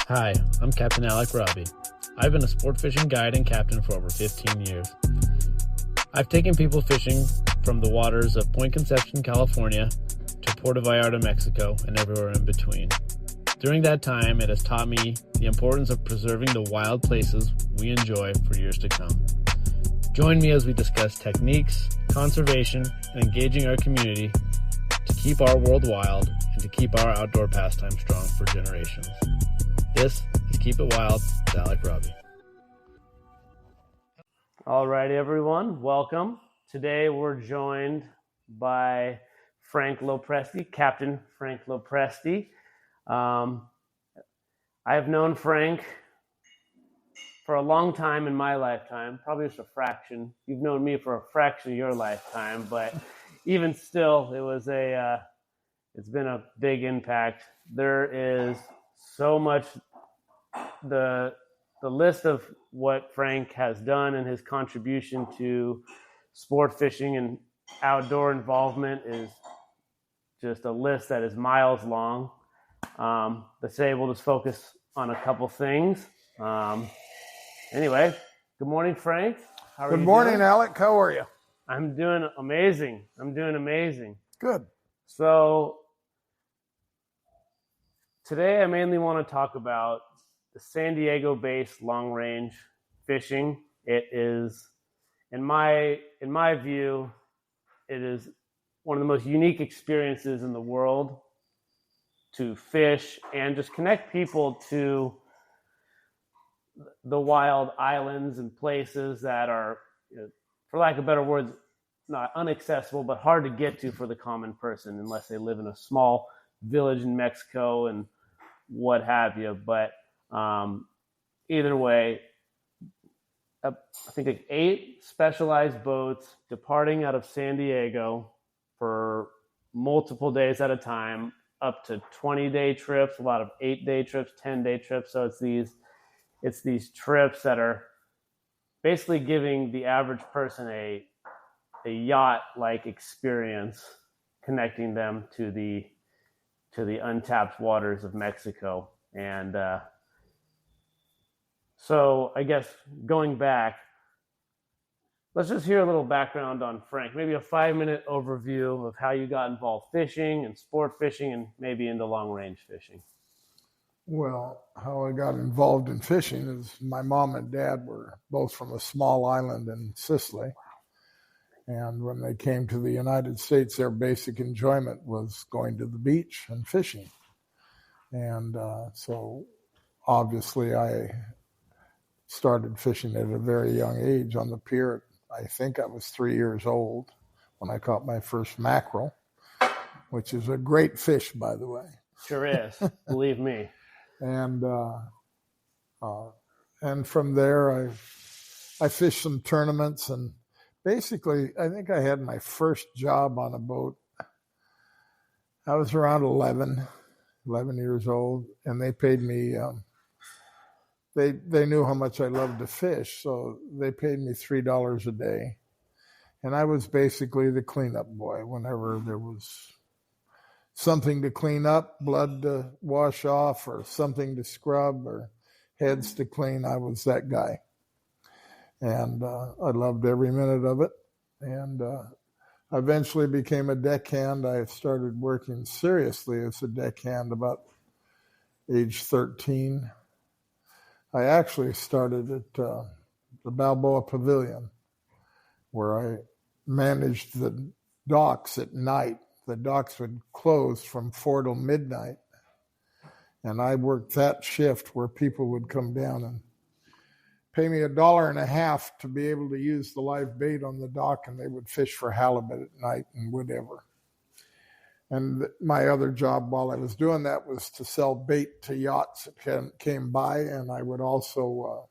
Hi, I'm Captain Alec Robbie. I've been a sport fishing guide and captain for over 15 years. I've taken people fishing from the waters of Point Conception, California, to Puerto Vallarta, Mexico, and everywhere in between. During that time, it has taught me the importance of preserving the wild places we enjoy for years to come. Join me as we discuss techniques, conservation, and engaging our community to keep our world wild and to keep our outdoor pastime strong for generations. This is Keep It Wild with Alec Robbie. All right, everyone, welcome. Today we're joined by Frank LoPreste, Captain Frank LoPreste. I have known Frank for a long time in my lifetime, probably just a fraction. You've known me for a fraction of your lifetime, but even still, it's been a big impact. There is so much. The list of what Frank has done and his contribution to sport fishing and outdoor involvement is just a list that is miles long. But today we'll just focus on a couple things. Anyway, good morning, Frank. How are you? Good morning, doing? Alec. How are you? I'm doing amazing. Good. So today I mainly want to talk about the San Diego-based long-range fishing. It is, in my view, it is one of the most unique experiences in the world to fish and just connect people to the wild islands and places that are, for lack of better words, not inaccessible, but hard to get to for the common person unless they live in a small village in Mexico and what have you. But either way, I think like 8 specialized boats departing out of San Diego for multiple days at a time, up to 20-day trips, a lot of 8-day trips, 10-day trips. So it's these trips that are basically giving the average person a yacht-like experience, connecting them to the untapped waters of Mexico. And so I guess going back, let's just hear a little background on Frank, maybe a 5-minute overview of how you got involved fishing and sport fishing and maybe into long-range fishing. Well, how I got involved in fishing is my mom and dad were both from a small island in Sicily. And when they came to the United States, their basic enjoyment was going to the beach and fishing. And so obviously I started fishing at a very young age on the pier. I think I was 3 years old when I caught my first mackerel, which is a great fish, by the way. Sure is, believe me. And from there, I fished some tournaments, and basically, I think I had my first job on a boat. I was around 11 years old, and they paid me. They knew how much I loved to fish, so they paid me $3 a day, and I was basically the cleanup boy. Whenever there was something to clean up, blood to wash off, or something to scrub, or heads to clean, I was that guy. And I loved every minute of it. And I eventually became a deckhand. I started working seriously as a deckhand about age 13. I actually started at the Balboa Pavilion, where I managed the docks at night. The docks would close from 4 till midnight. And I worked that shift where people would come down and pay me $1.50 to be able to use the live bait on the dock, and they would fish for halibut at night and whatever. And my other job while I was doing that was to sell bait to yachts that came by, and I would also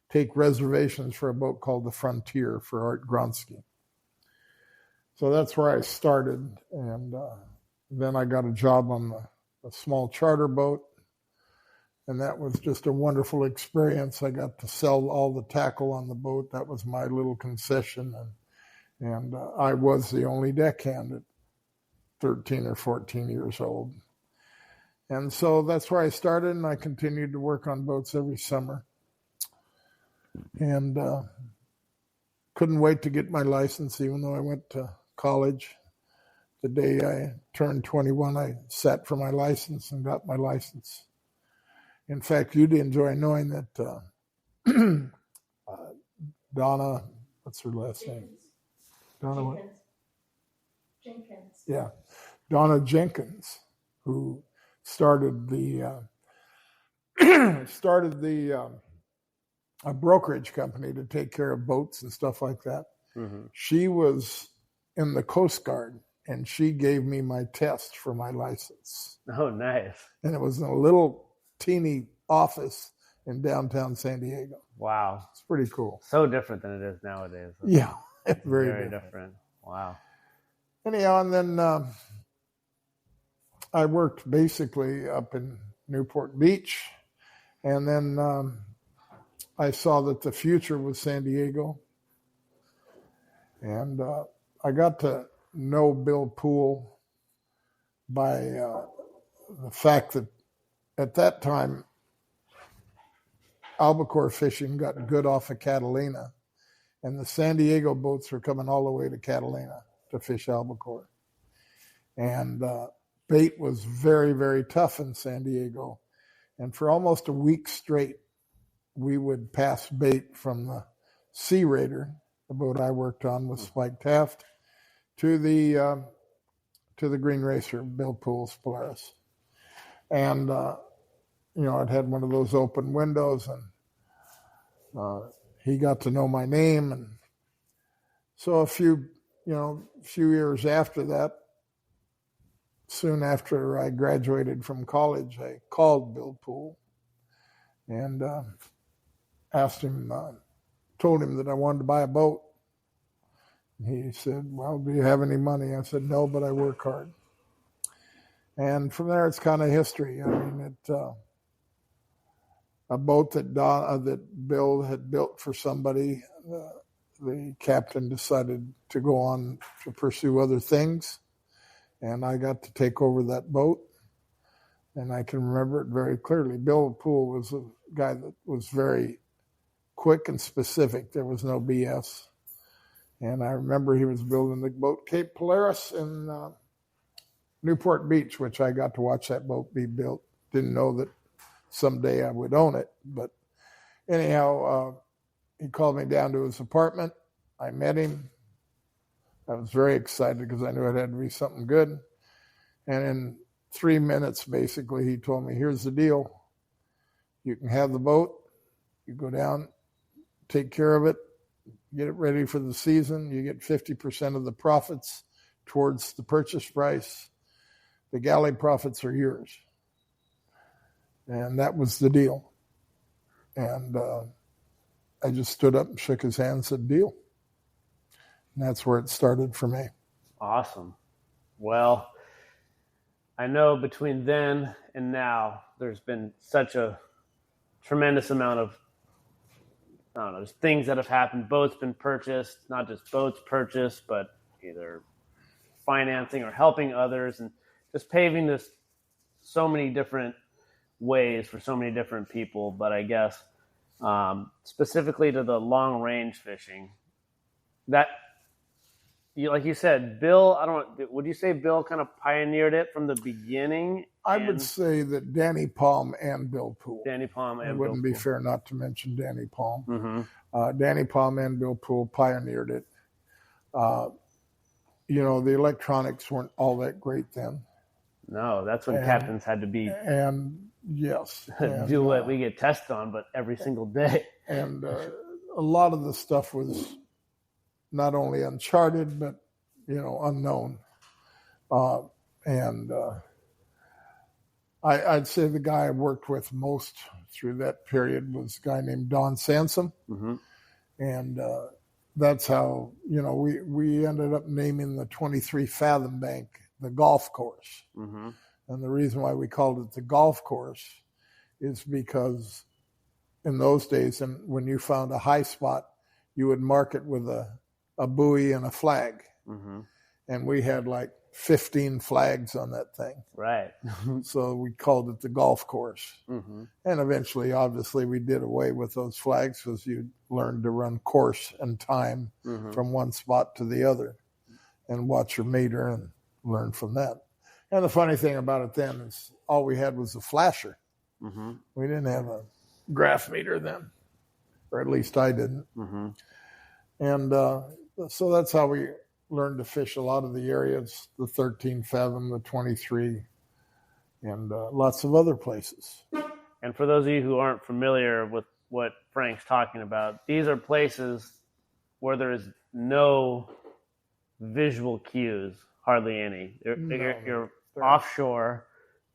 take reservations for a boat called the Frontier for Art Gronsky. So that's where I started, and then I got a job on a small charter boat, and that was just a wonderful experience. I got to sell all the tackle on the boat. That was my little concession, and I was the only deckhand at 13 or 14 years old. And so that's where I started, and I continued to work on boats every summer. And couldn't wait to get my license, even though I went to college. The day I turned 21, I sat for my license and got my license. In fact, you'd enjoy knowing that Donna, what's her last name? Donna what? Jenkins. Yeah, Donna Jenkins, who started the a brokerage company to take care of boats and stuff like that. Mm-hmm. She was in the Coast Guard, and she gave me my test for my license. Oh, nice. And it was in a little teeny office in downtown San Diego. Wow. It's pretty cool. So different than it is nowadays. Yeah, very different. Wow. Anyhow, and then I worked basically up in Newport Beach, and then I saw that the future was San Diego, and I got to know Bill Poole by the fact that at that time albacore fishing got good off of Catalina, and the San Diego boats were coming all the way to Catalina to fish albacore. And bait was very, very tough in San Diego. And for almost a week straight, we would pass bait from the Sea Raider, the boat I worked on with Spike Taft, to the Green Racer, Bill Poole's Polaris. And, it had one of those open windows, and he got to know my name. And so a few years after that, soon after I graduated from college, I called Bill Poole and told him that I wanted to buy a boat. And he said, well, do you have any money? I said, no, but I work hard. And from there, it's kind of history. I mean, a boat that Bill had built for somebody, the captain decided to go on to pursue other things, and I got to take over that boat, and I can remember it very clearly. Bill Poole was a guy that was very quick and specific. There was no BS. And I remember he was building the boat Cape Polaris in Newport Beach, which I got to watch that boat be built. Didn't know that someday I would own it. But anyhow, he called me down to his apartment. I met him. I was very excited because I knew it had to be something good. And in 3 minutes, basically, he told me, here's the deal. You can have the boat. You go down, take care of it, get it ready for the season. You get 50% of the profits towards the purchase price. The galley profits are yours. And that was the deal. And I just stood up and shook his hand and said, deal. And that's where it started for me. Awesome. Well, I know between then and now, there's been such a tremendous amount of, there's things that have happened. Boats been purchased, not just boats purchased, but either financing or helping others, and just paving this so many different ways for so many different people. But I guess specifically to the long range fishing, that, like you said, Bill, would you say Bill kind of pioneered it from the beginning? I would say that Danny Palm and Bill Poole. Danny Palm and It Bill wouldn't be Poole. fair not to mention Danny Palm. Mm-hmm. Danny Palm and Bill Poole pioneered it. The electronics weren't all that great then. No, that's when captains had to be and yes, do what we get tested on, but every single day. And a lot of the stuff was not only uncharted, but unknown. I'd say the guy I worked with most through that period was a guy named Don Sansom. Mm-hmm. And that's how, we ended up naming the 23 Fathom Bank the golf course. Mm-hmm. And the reason why we called it the golf course is because in those days, and when you found a high spot, you would mark it with a buoy and a flag. Mm-hmm. and we had like 15 flags on that thing. Right. So we called it the golf course. Mm-hmm. And eventually, obviously, we did away with those flags because you learned to run course and time from one spot to the other and watch your meter and learn from that. And the funny thing about it then is all we had was a flasher. Mm-hmm. We didn't have a graph meter then, or at least I didn't. Mm-hmm. And so that's how we learned to fish a lot of the areas, the 13 fathom, the 23, and lots of other places. And for those of you who aren't familiar with what Frank's talking about, these are places where there is no visual cues, hardly any. You're offshore.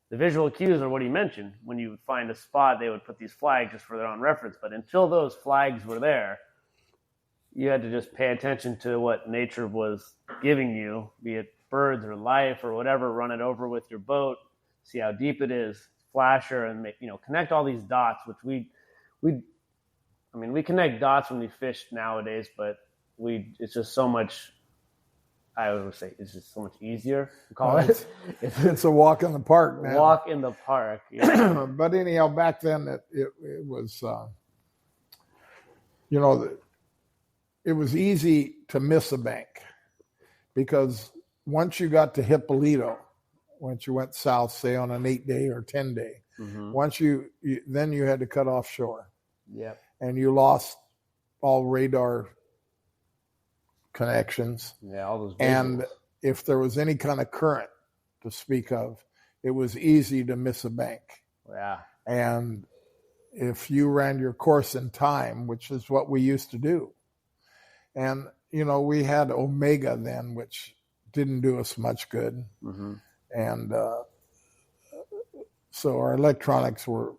The visual cues are what he mentioned. When you find a spot, they would put these flags just for their own reference. But until those flags were there, you had to just pay attention to what nature was giving you, be it birds or life or whatever, run it over with your boat, see how deep it is, flasher, and make, connect all these dots, which we connect dots when we fish nowadays, but it's just so much, I would say it's just so much easier to call it. It's a walk in the park now. Walk in the park. Yeah. But anyhow, back then it was, it was easy to miss a bank because once you got to Hippolito, once you went south, say on an 8-day or 10-day, once then you had to cut offshore. Yep. And you lost all radar connections. Yeah, all those visuals. And if there was any kind of current to speak of, it was easy to miss a bank. Yeah. And if you ran your course in time, which is what we used to do, and we had Omega then, which didn't do us much good. Mm-hmm. And so our electronics were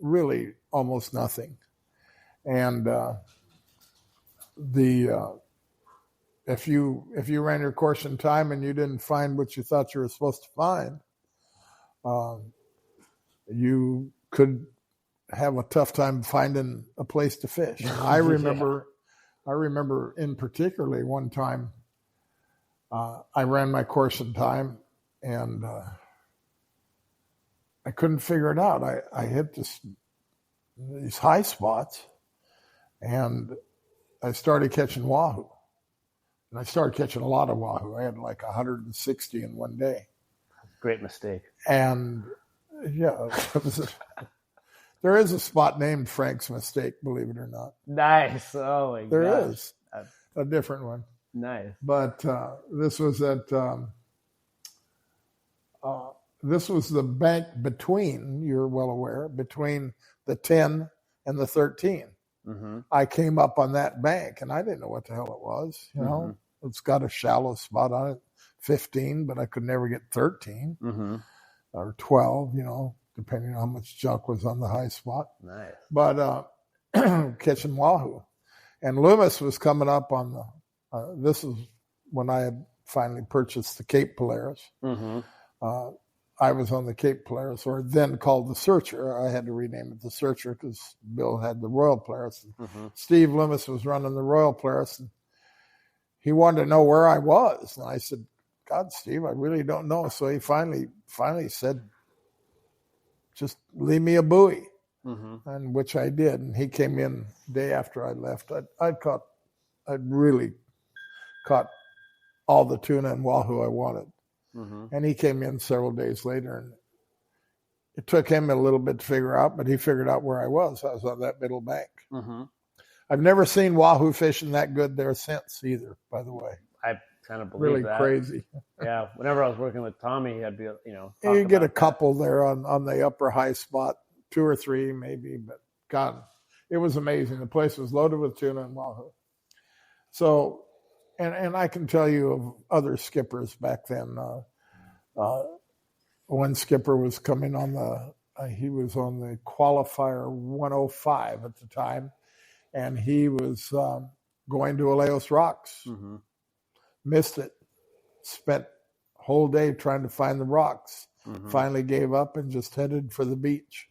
really almost nothing. And if you ran your course in time and you didn't find what you thought you were supposed to find, you could have a tough time finding a place to fish. I remember in particularly one time, I ran my course in time and I couldn't figure it out. I hit these high spots and I started catching wahoo. And I started catching a lot of wahoo. I had like 160 in one day. Great mistake. And yeah, there is a spot named Frank's Mistake, believe it or not. Nice. Oh my god. There is a different one. Nice. But this was this was the bank between, you're well aware, between the 10 and the 13. Mm-hmm. I came up on that bank and I didn't know what the hell it was. It's got a shallow spot on it, 15, but I could never get 13 or 12, depending on how much junk was on the high spot. Nice. But catching wahoo. And Loomis was coming up on this is when I had finally purchased the Cape Polaris. Mm-hmm. I was on the Cape Polaris, or then called the Searcher. I had to rename it the Searcher because Bill had the Royal Polaris. Mm-hmm. Steve Loomis was running the Royal Polaris, and he wanted to know where I was. And I said, God, Steve, I really don't know. So he finally said, just leave me a buoy, and which I did. And he came in day after I left. I'd really caught all the tuna and wahoo I wanted. Mm-hmm. And he came in several days later, and it took him a little bit to figure out, but he figured out where I was. I was on that middle bank. Mm-hmm. I've never seen wahoo fishing that good there since either, by the way. I kind of believe really that. Crazy. Yeah. Whenever I was working with Tommy, I'd be, you get a couple there on the upper high spot, 2 or 3 maybe, but God, it was amazing. The place was loaded with tuna and wahoo. So, and I can tell you of other skippers back then. One skipper was coming on he was on the qualifier 105 at the time, and he was going to Aleos Rocks. Mm-hmm. Missed it. Spent whole day trying to find the rocks. Mm-hmm. Finally gave up and just headed for the beach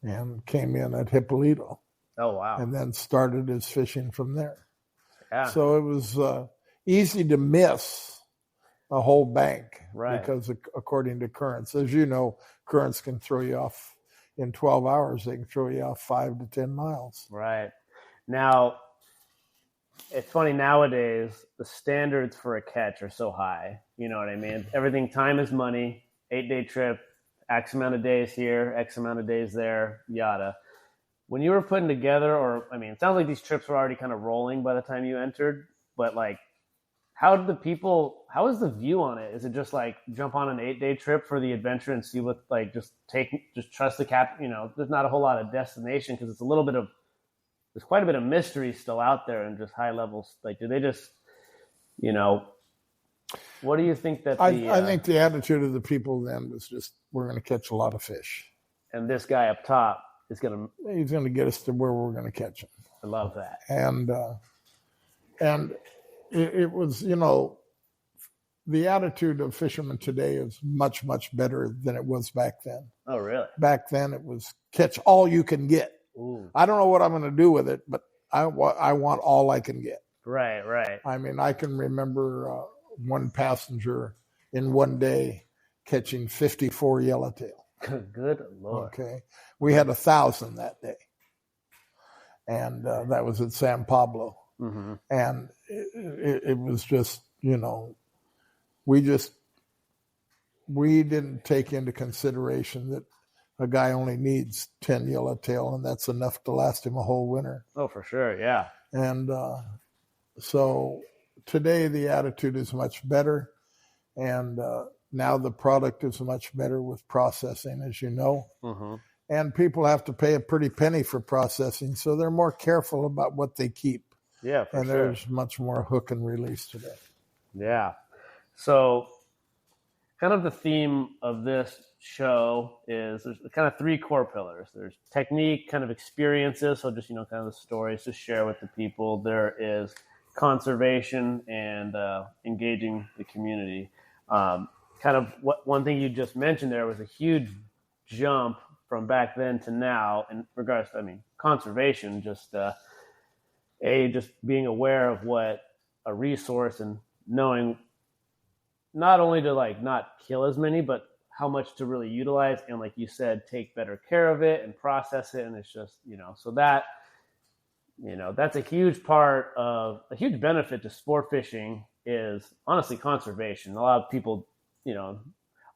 and came in at Hippolito. Oh, wow. And then started his fishing from there. Yeah. So it was easy to miss a whole bank, Right. because according to currents, as you know, currents can throw you off in 12 hours. They can throw you off 5 to 10 miles. Right. Now, it's funny nowadays, the standards for a catch are so high. You know what I mean? Everything, time is money, 8-day trip, X amount of days here, X amount of days there, yada. When you were putting together, or, I mean, it sounds like these trips were already kind of rolling by the time you entered, but like, how is the view on it? Is it just like jump on an 8-day trip for the adventure and see what, like, just trust the cap, there's not a whole lot of destination because there's quite a bit of mystery still out there and just high levels. Like, do they just, what do you think that I think the attitude of the people then was just, we're going to catch a lot of fish. And this guy up top he's going to get us to where we're going to catch him. I love that. And it was, the attitude of fishermen today is much, much better than it was back then. Oh, really? Back then it was catch all you can get. Ooh. I don't know what I'm going to do with it, but I want all I can get. Right, right. I mean, I can remember one passenger in one day catching 54 yellowtail. Good Lord. Okay. We had 1,000 that day. And that was at San Pablo. Mm-hmm. And it was just, we didn't take into consideration that a guy only needs 10 yellowtail, and that's enough to last him a whole winter. Oh, for sure, yeah. And so today the attitude is much better, and now the product is much better with processing, as you know. Mm-hmm. And people have to pay a pretty penny for processing, so they're more careful about what they keep. Yeah, for and sure. There's much more hook and release today. Yeah. So kind of the theme of this show is there's kind of 3 core pillars. There's technique, kind of experiences, so just, kind of the stories to share with the people. There is conservation and engaging the community. Kind of one thing you just mentioned there was a huge jump from back then to now in regards to, conservation, just being aware of what a resource and knowing not only to not kill as many, but how much to really utilize and, like you said, take better care of it and process it. And it's just, so that, that's a huge benefit to sport fishing is honestly conservation. A lot of people,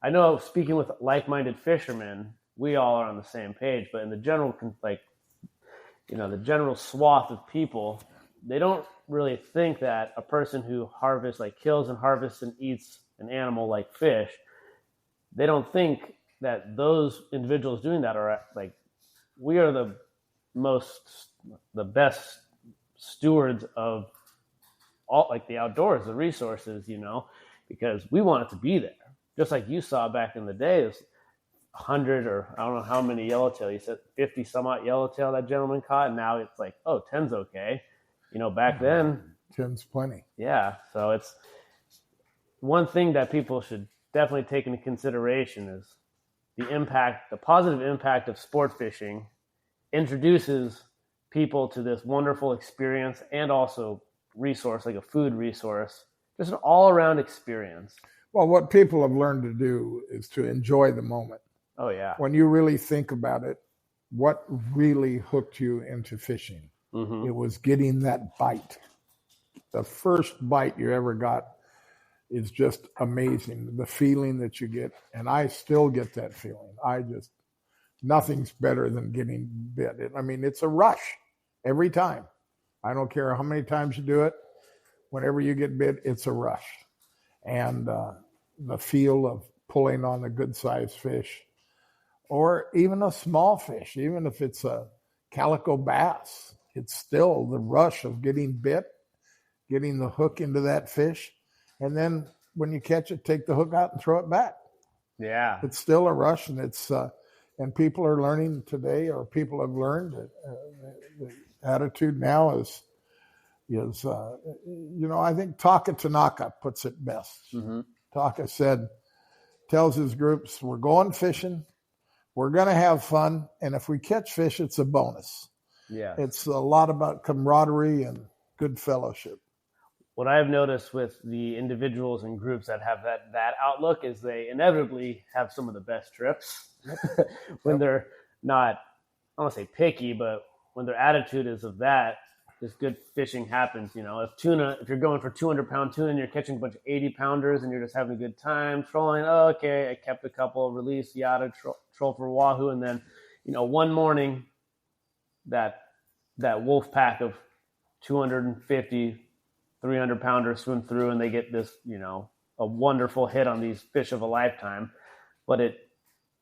I know speaking with like-minded fishermen, we all are on the same page, but in the general, the general swath of people, they don't really think that a person who kills and harvests and eats an animal like fish, they don't think that those individuals doing that are we are the best stewards of all the outdoors, the resources, because we want it to be there. Just like you saw back in the day, there's 100 or I don't know how many yellowtail. You said 50 some odd yellowtail that gentleman caught, and now it's 10's okay. Back then 10's plenty. Yeah, so it's one thing that people should definitely take into consideration is the positive impact of sport fishing introduces people to this wonderful experience and also resource, like a food resource, just an all-around experience. Well, what people have learned to do is to enjoy the moment. Oh, yeah. When you really think about it, what really hooked you into fishing? Mm-hmm. It was getting that bite. The first bite you ever got is just amazing. The feeling that you get, and I still get that feeling. Nothing's better than getting bit. It's a rush every time. I don't care how many times you do it. Whenever you get bit, it's a rush. And the feel of pulling on a good-sized fish, or even a small fish, even if it's a calico bass, it's still the rush of getting bit, getting the hook into that fish, and then when you catch it, take the hook out and throw it back. Yeah. It's still a rush, and and people are learning today, or people have learned that the attitude now is I think Taka Tanaka puts it best. Mm-hmm. Taka tells his groups, we're going fishing, we're going to have fun, and if we catch fish, it's a bonus. Yeah. It's a lot about camaraderie and good fellowship. what I've noticed with the individuals and groups that have that outlook is they inevitably have some of the best trips when they're not, I don't want to say picky, but when their attitude is of that, this good fishing happens. If you're going for 200-pound tuna and you're catching a bunch of 80-pounders and you're just having a good time trolling, oh, okay, I kept a couple, release, yada, troll for wahoo, and then, one morning that wolf pack of 250, 300-pounders swim through and they get this, a wonderful hit on these fish of a lifetime. But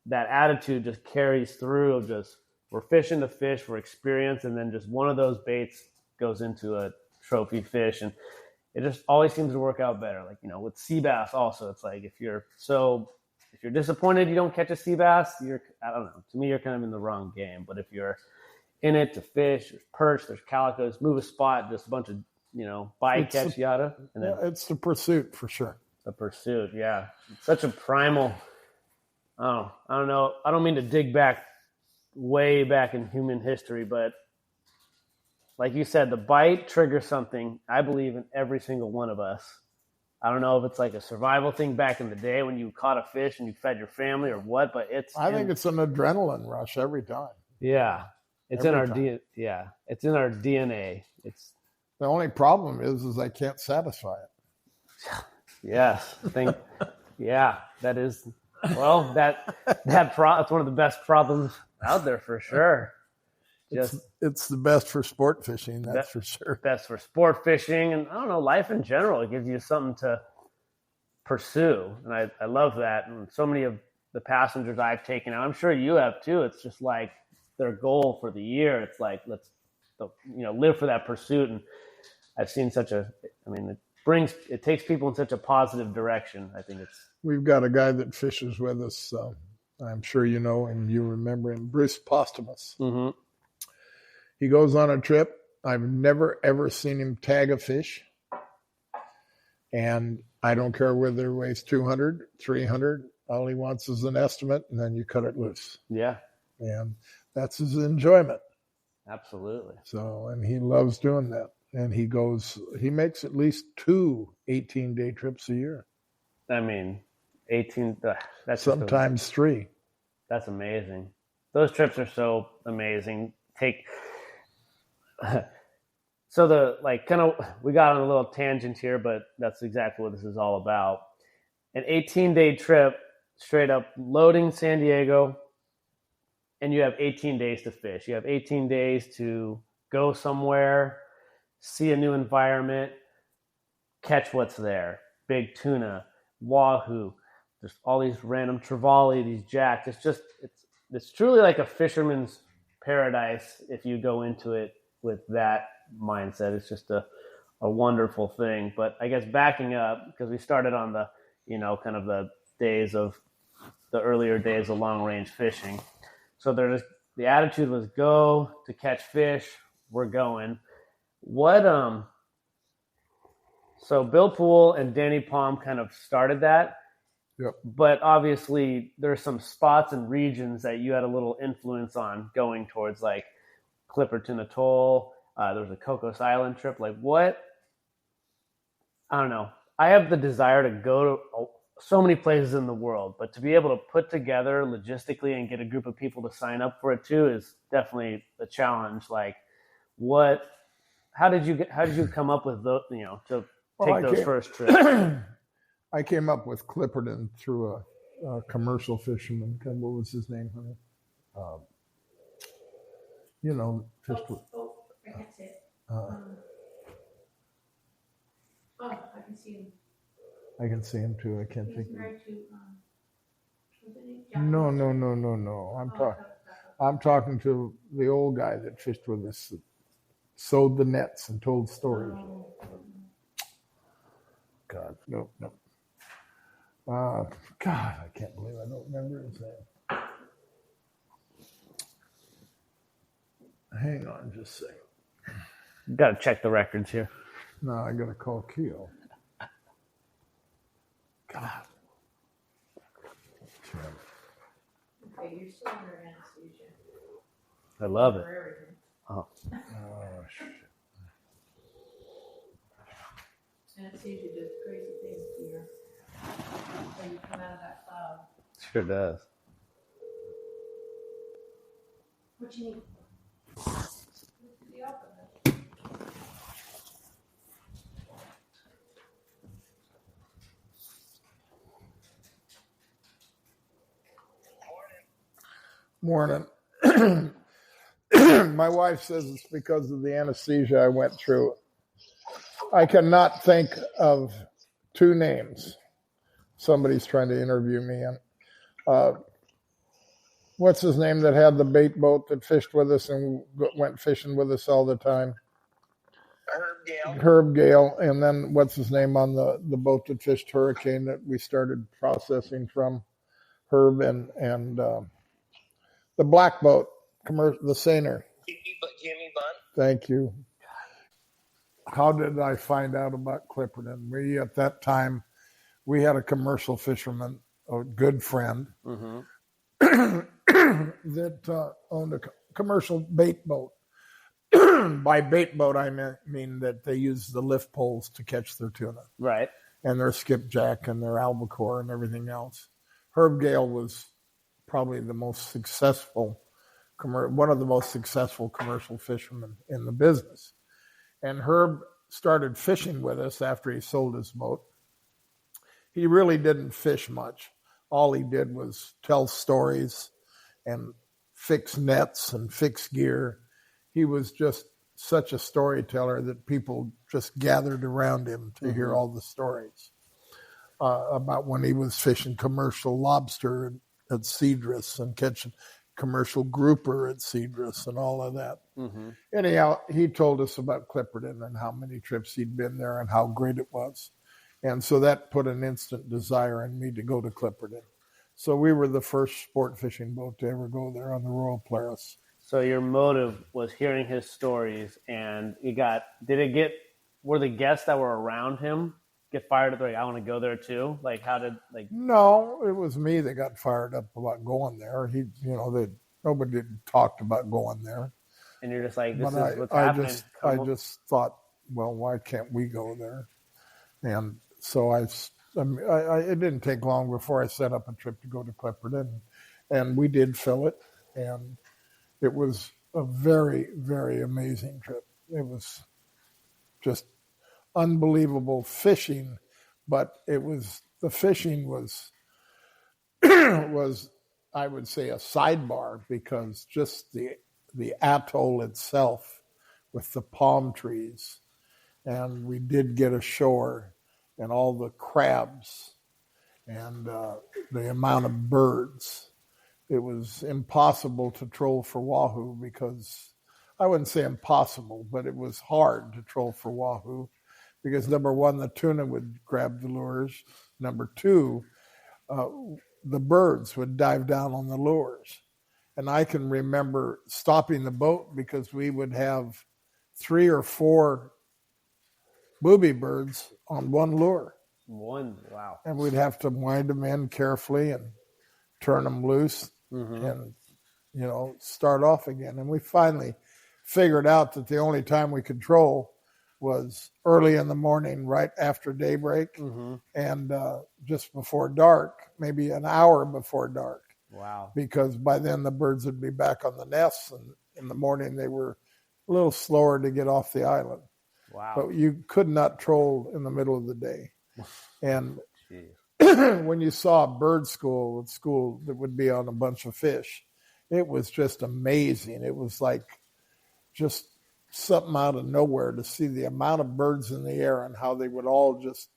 that attitude just carries through of just, we're fishing to fish for experience, and then just one of those baits goes into a trophy fish, and it just always seems to work out better. Like, with sea bass also, it's like if you're disappointed you don't catch a sea bass, I don't know, to me you're kind of in the wrong game. But if you're in it to fish, there's perch, there's calicos, move a spot, just a bunch of bycatch, yada. And then it's the pursuit for sure. The pursuit, yeah. It's such a primal. I don't know. I don't mean to dig way back in human history, but like you said, the bite triggers something, I believe, in every single one of us. I don't know if it's like a survival thing back in the day when you caught a fish and you fed your family or what, but I think it's an adrenaline rush every time. Yeah. It's in our it's in our DNA. It's the only problem is I can't satisfy it. Yes. That is, well, it's one of the best problems out there for sure. It's the best for sport fishing, that's for sure. Best for sport fishing, and I don't know, life in general. It gives you something to pursue, and I love that. And so many of the passengers I've taken out, I'm sure you have too. It's just like their goal for the year. It's like, let's live for that pursuit. And I've seen it takes people in such a positive direction. I think we've got a guy that fishes with us. I'm sure you know him, you remember him, Bruce Postumus. Mm-hmm. He goes on a trip. I've never, ever seen him tag a fish. And I don't care whether it weighs 200, 300. All he wants is an estimate, and then you cut it loose. Yeah. And that's his enjoyment. Absolutely. So, and he loves doing that. And he makes at least 2 18-day trips a year. I mean, 18, that's sometimes 3. That's amazing. Those trips are so amazing. So we got on a little tangent here, but that's exactly what this is all about. An 18-day trip, straight up loading San Diego, and you have 18 days to fish. You have 18 days to go somewhere, see a new environment, catch what's there. Big tuna, wahoo, there's all these random trevally, these jacks. It's truly like a fisherman's paradise if you go into it with that mindset. It's just a wonderful thing. But I guess backing up, because we started on the kind of the earlier days of long range fishing. So the attitude was go to catch fish. We're going. So Bill Poole and Danny Palm kind of started that. Yep. But obviously there's some spots and regions that you had a little influence on going towards, like Clipperton Atoll. There was a Cocos Island trip. Like what? I don't know. I have the desire to go to so many places in the world, but to be able to put together logistically and get a group of people to sign up for it too is definitely a challenge. Like how did you come up with those, to take those first trips? I came up with Clipperton through a commercial fisherman. What was his name, honey? Fished with. I can't say it. I can see him. I can see him too. I can't think. He's married to. No. I'm talking to the old guy that fished with us, that sewed the nets and told stories. God, no. God, I can't believe I don't remember his name. Hang on just a second. Got to check the records here. No, I got to call Keo. God. Okay, you're still under anesthesia. I love it. Oh, shit. Anesthesia does crazy things to your, when you come out of that cloud. Sure does. What you need? The opposite. Morning. My wife says it's because of the anesthesia I went through. I cannot think of two names. Somebody's trying to interview me. And what's his name that had the bait boat that fished with us and went fishing with us all the time? Herb Gale. And then what's his name on the boat that fished Hurricane that we started processing from? Herb and the black boat, the seiner. Jimmy Bunn. Thank you. How did I find out about Clipperton? We, at that time, we had a commercial fisherman, a good friend, that owned a commercial bait boat. By bait boat, I mean that they use the lift poles to catch their tuna. Right. And their skipjack and their albacore and everything else. Herb Gale was probably the most successful, one of the most successful commercial fishermen in the business. And Herb started fishing with us after he sold his boat. He really didn't fish much. All he did was tell stories and fix nets and fix gear. He was just such a storyteller that people just gathered around him to hear all the stories about when he was fishing commercial lobster at Cedrus and catching commercial grouper at Cedrus and all of that. Anyhow, he told us about Clipperton and how many trips he'd been there and how great it was. And so that put an instant desire in me to go to Clipperton. So we were the first sport fishing boat to ever go there on the Royal Polaris. So your motive was hearing his stories, and were the guests that were around him get fired up? Like, I want to go there too. Like, No, it was me that got fired up about going there. Nobody talked about going there. And you're just like, this is what's happening. I just thought, well, why can't we go there? And so it didn't take long before I set up a trip to go to Clipperton, and we did fill it, and it was a very, very amazing trip. It was just unbelievable fishing, but the fishing was I would say a sidebar, because just the atoll itself with the palm trees, and we did get ashore, and all the crabs and the amount of birds. It was impossible to troll for wahoo, because I wouldn't say impossible, but it was hard to troll for wahoo because, number one, the tuna would grab the lures. Number two, the birds would dive down on the lures. And I can remember stopping the boat because we would have 3 or 4 booby birds on one lure. Wow. And we'd have to wind them in carefully and turn them loose and, start off again. And we finally figured out that the only time we could troll was early in the morning, right after daybreak, and just before dark, maybe an hour before dark. Wow. Because by then the birds would be back on the nests, and in the morning they were a little slower to get off the island. Wow. But you could not troll in the middle of the day. And when you saw a bird school that would be on a bunch of fish, it was just amazing. It was like just something out of nowhere to see the amount of birds in the air and how they would all just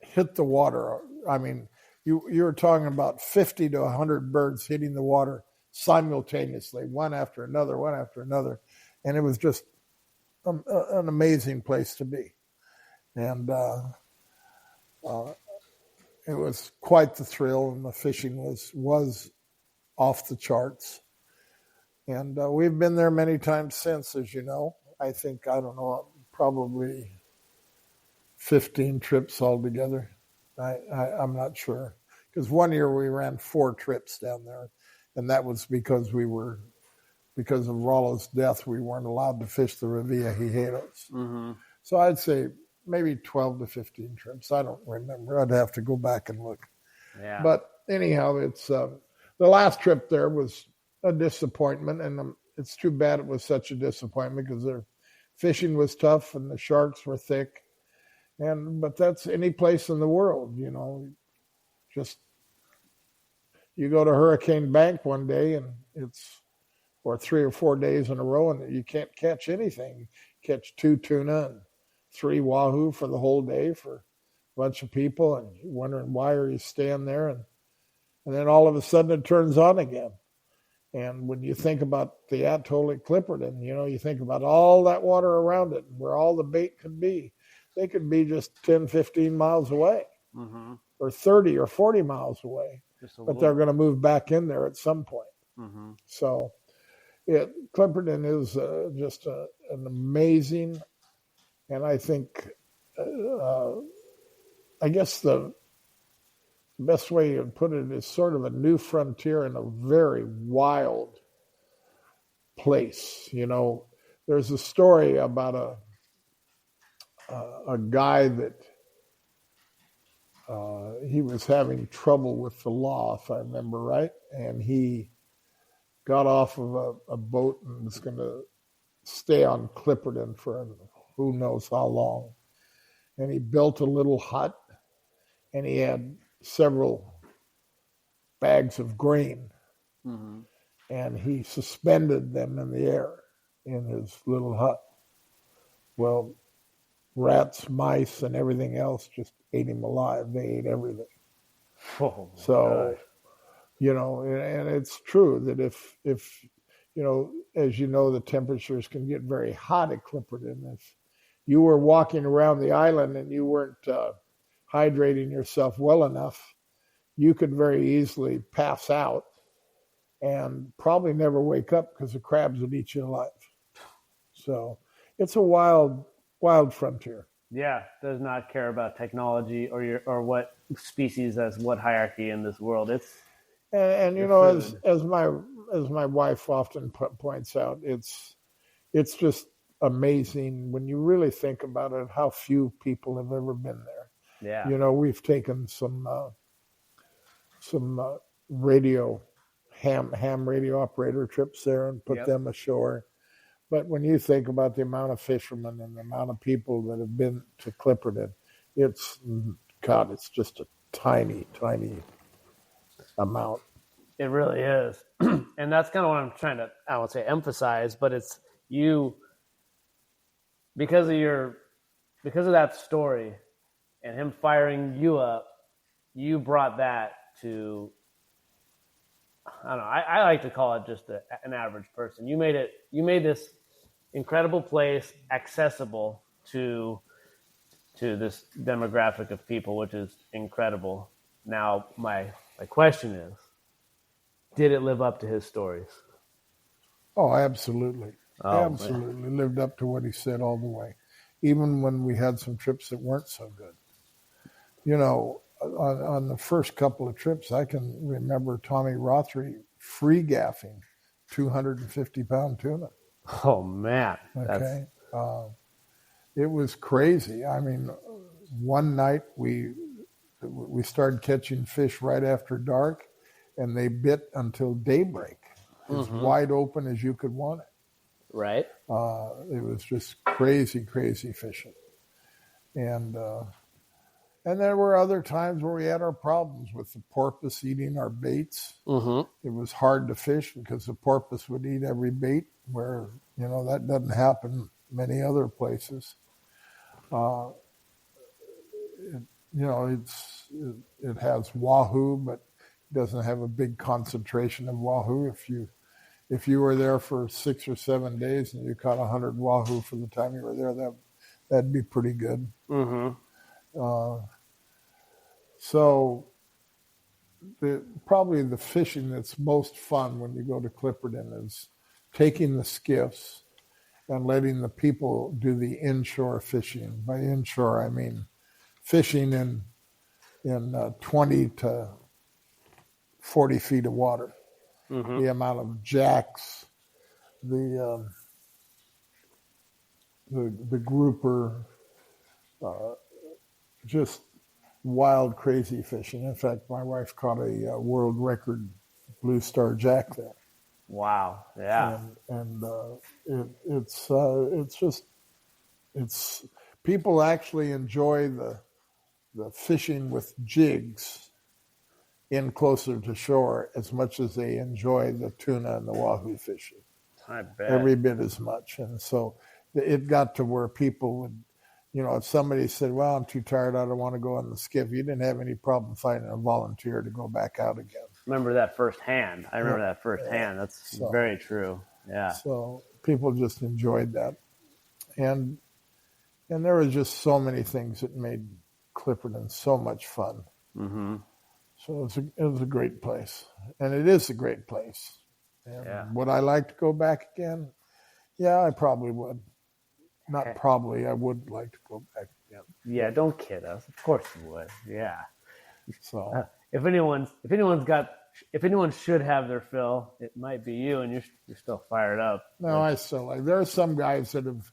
hit the water. I mean, you were talking about 50 to 100 birds hitting the water simultaneously, one after another. And it was just an amazing place to be. And it was quite the thrill, and the fishing was off the charts. And we've been there many times since, as you know. I think, probably 15 trips altogether. I'm not sure. Because one year we ran 4 trips down there, and that was because of Rollo's death, we weren't allowed to fish the Revillagigedos. So I'd say maybe 12 to 15 trips. I don't remember. I'd have to go back and look. Yeah. But anyhow, it's the last trip there was a disappointment, and it's too bad it was such a disappointment because their fishing was tough and the sharks were thick. But that's any place in the world, just you go to Hurricane Bank one day and or 3 or 4 days in a row and you can't catch anything. You catch 2 tuna and 3 wahoo for the whole day for a bunch of people, and you're wondering why are you staying there, and then all of a sudden it turns on again. And when you think about the atoll at Clipperton, you think about all that water around it and where all the bait could be. They could be just 10, 15 miles away, Mm-hmm. or 30 or 40 miles away, but they're going to move back in there at some point. Mm-hmm. So Clipperton is just an amazing, and I think, I guess the best way to put it is sort of a new frontier in a very wild place. There's a story about a guy that he was having trouble with the law, if I remember right, and he got off of a boat and was going to stay on Clipperton for who knows how long. And he built a little hut, and he had several bags of grain, Mm-hmm. and he suspended them in the air in his little hut. Well, rats, mice, and everything else just ate him alive. They ate everything. Oh, So, gosh. And it's true that if as you know, the temperatures can get very hot at Clipperton. If you were walking around the island and you weren't hydrating yourself well enough, you could very easily pass out and probably never wake up because the crabs would eat you alive. So it's a wild frontier. Yeah, does not care about technology or what species has what hierarchy in this world. It's And as my wife often points out, it's just amazing when you really think about it how few people have ever been there. yeah. We've taken some radio ham radio operator trips there and put Yep. them ashore. But when you think about the amount of fishermen and the amount of people that have been to Clipperton, it's just a tiny, tiny amount. It really is. And that's kind of what I'm trying to, I won't say emphasize, but it's you, because of that story and him firing you up, you brought that to, I don't know, I like to call it just an average person. You made this incredible place accessible to this demographic of people, which is incredible. Now, my question is, did it live up to his stories? Oh, absolutely. Oh, Absolutely. Lived up to what he said all the way. Even when we had some trips that weren't so good. On the first couple of trips, I can remember Tommy Rothery free gaffing 250-pound tuna. Oh, man. Okay. It was crazy. I mean, one night we started catching fish right after dark, and they bit until daybreak, as wide open as you could want it. Right. It was just crazy, crazy fishing. And there were other times where we had our problems with the porpoise eating our baits. Mm-hmm. It was hard to fish because the porpoise would eat every bait, where, that doesn't happen many other places. It has wahoo, but it doesn't have a big concentration of wahoo. If you were there for 6 or 7 days and you caught 100 wahoo for the time you were there, that'd be pretty good. Mm-hmm. So probably the fishing that's most fun when you go to Clipperton is taking the skiffs and letting the people do the inshore fishing. By inshore, I mean fishing in 20 to 40 feet of water. Mm-hmm. The amount of jacks, the grouper, just wild, crazy fishing. In fact, my wife caught a world record blue star jack there. Wow. Yeah. And it's people actually enjoy the fishing with jigs in closer to shore as much as they enjoy the tuna and the wahoo fishing. I bet. Every bit as much. And so it got to where people would, if somebody said, well, I'm too tired, I don't want to go on the skiff, you didn't have any problem finding a volunteer to go back out again. Remember that firsthand. I remember that firsthand. That's very true. Yeah. So people just enjoyed that. And there was just so many things that made Clipperton so much fun. Mm-hmm. So it was a great place. And it is a great place. And would I like to go back again? Yeah, I probably would. Not probably, I would like to go back again. Yeah, don't kid us. Of course you would. Yeah. So if anyone should have their fill, it might be you, and you're still fired up. No, I still like. There are some guys that have,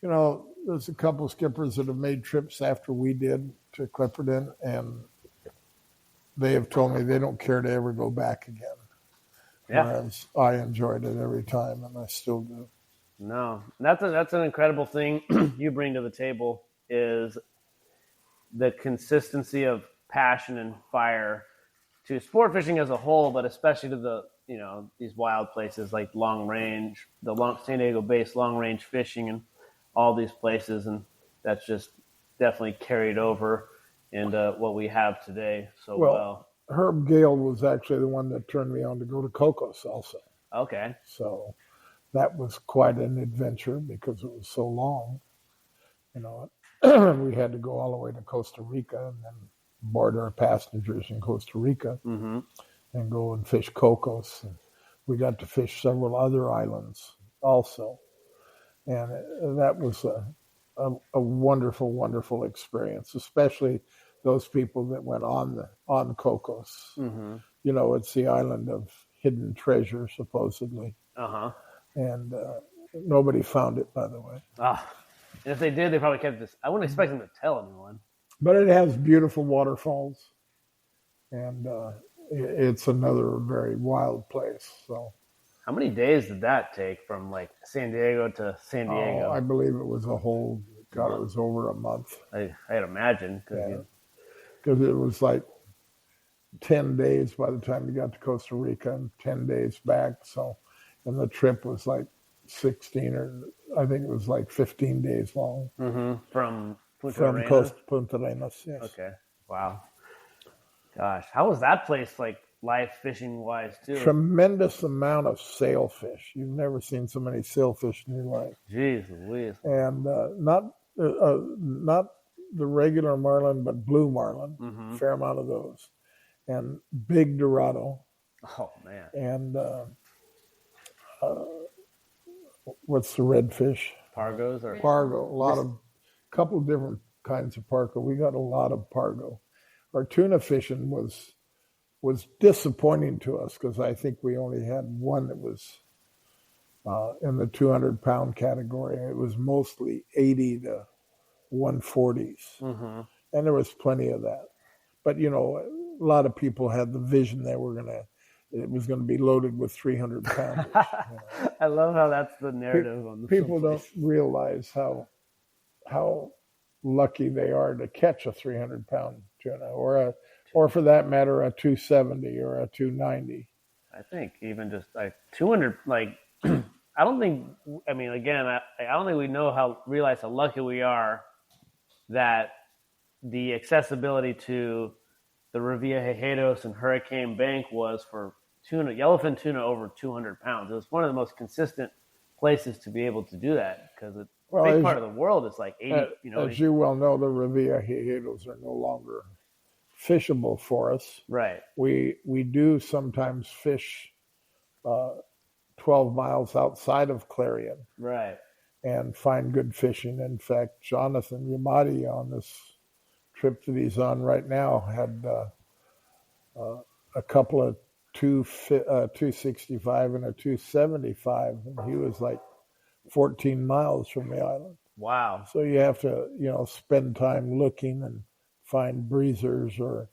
there's a couple of skippers that have made trips after we did to Clipperton, and they have told me they don't care to ever go back again. Yeah. Whereas I enjoyed it every time, and I still do. No, that's an incredible thing you bring to the table is the consistency of passion and fire to sport fishing as a whole, but especially to the these wild places like long range, San Diego based long range fishing and all these places, and that's just definitely carried over into what we have today so well. Herb Gale was actually the one that turned me on to go to Cocos also. Okay. So that was quite an adventure because it was so long. We had to go all the way to Costa Rica and then board our passengers in Costa Rica and go and fish Cocos. And we got to fish several other islands also. And that was a wonderful, wonderful experience, especially those people that went on Cocos. Mm-hmm. It's the island of hidden treasure, supposedly. Uh-huh. And nobody found it, by the way. And if they did, they probably kept this. I wouldn't expect them to tell anyone. But it has beautiful waterfalls, and it's another very wild place. So, how many days did that take from like San Diego to San Diego? I believe it was it was over a month. I'd imagine. Because it was like 10 days by the time you got to Costa Rica and 10 days back. So, and the trip was like 16 or I think it was like 15 days long. Mm-hmm. From Punta Arenas, yes. Okay. Wow. Gosh, how was that place like live fishing wise too? Tremendous amount of sailfish. You've never seen so many sailfish in your life. Jeez Louise. And not the regular marlin, but blue marlin. Mm-hmm. Fair amount of those. And big Dorado. Oh man. And what's the redfish? Pargos or Pargo. Couple of different kinds of pargo. We got a lot of pargo. Our tuna fishing was disappointing to us because I think we only had one that was in the 200-pound category. It was mostly 80 to 140s. Mm-hmm. And there was plenty of that. But, a lot of people had the vision that it was going to be loaded with 300 pounders. I love how that's the narrative on the people don't realize how lucky they are to catch a 300-pound tuna, or for that matter, a 270 or a 290. I think even just like 200, like I don't think we realize how lucky we are that the accessibility to the Revillagigedos and Hurricane Bank was for tuna, yellowfin tuna over 200 pounds. It was one of the most consistent places to be able to do that because a big part of the world is like 80. As you well know, the Revillagigedos are no longer fishable for us. Right. We do sometimes fish 12 miles outside of Clarion. Right. And find good fishing. In fact, Jonathan Yamati on this trip that he's on right now had a couple of 265 and a 275, and he was like 14 miles from the island. Wow. So you have to, spend time looking and find breezers or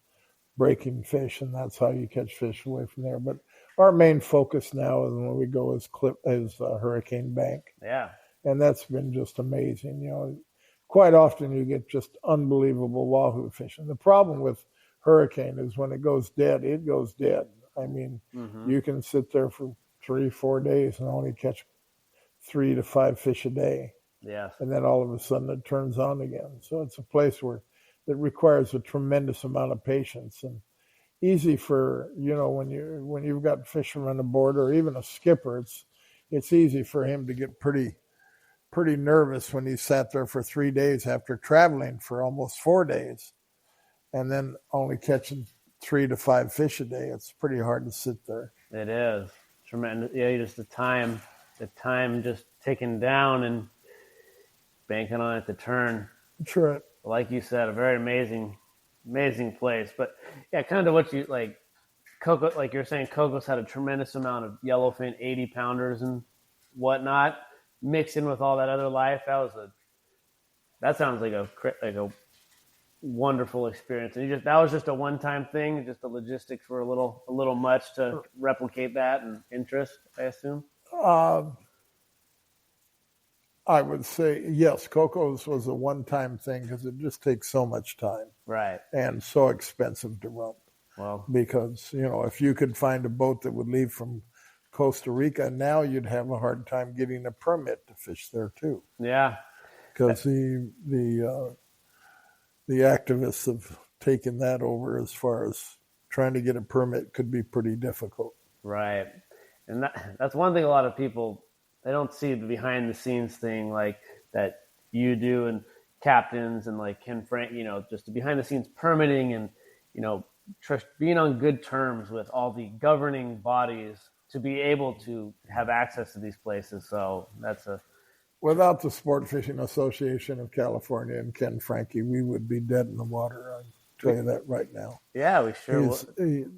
breaking fish, and that's how you catch fish away from there. But our main focus now is when we go is Hurricane Bank, Yeah. and that's been just amazing. Quite often you get just unbelievable wahoo fishing. The problem with Hurricane is when it goes dead, it goes dead. I mean, Mm-hmm. you can sit there for 3-4 days and only catch 3 to 5 fish a day. Yes. And then all of a sudden it turns on again. So it's a place where it requires a tremendous amount of patience, and easy for, when you've got fishermen aboard or even a skipper, it's easy for him to get pretty nervous when he sat there for 3 days after traveling for almost 4 days and then only catching 3 to 5 fish a day. It's pretty hard to sit there. It is tremendous. Yeah, just the time just ticking down and banking on it to turn. That's right. Like you said, a very amazing place. But yeah, kind of what you like. Coco, like you're saying, Coco's had a tremendous amount of yellowfin 80 pounders and whatnot, mixed in with all that other life. That sounds like a wonderful experience. And that was just a one-time thing. Just the logistics were a little much to replicate that and interest, I assume. I would say yes. Coco's was a one-time thing because it just takes so much time, right, and so expensive to run. Well, because if you could find a boat that would leave from Costa Rica, now you'd have a hard time getting a permit to fish there too. Yeah, because the activists have taken that over as far as trying to get a permit could be pretty difficult. Right, and that's one thing a lot of people, they don't see the behind the scenes thing like that you do, and captains and like Ken Frank, just the behind the scenes permitting and being on good terms with all the governing bodies to be able to have access to these places. So without the Sportfishing Association of California and Ken Frankie, we would be dead in the water. I'll tell you that right now. Yeah, we sure would.